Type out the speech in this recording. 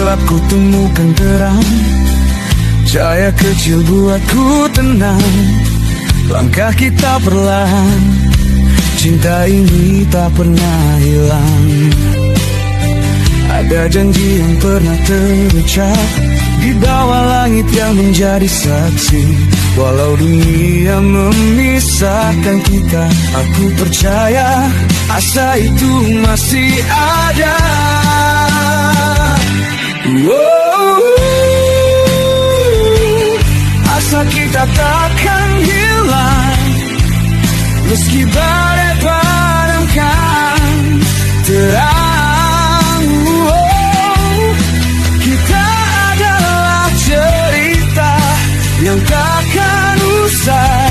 gelap ku temukan terang, cahaya kecil buatku tenang. Langkah kita perlahan, cinta ini tak pernah hilang. Ada janji yang pernah terucap di bawah langit yang menjadi saksi. Walau dunia memisahkan kita, aku percaya asa itu masih ada. Asa kita takkan hilang, meski badai padamkan terang. Kita adalah cerita yang takkan usai.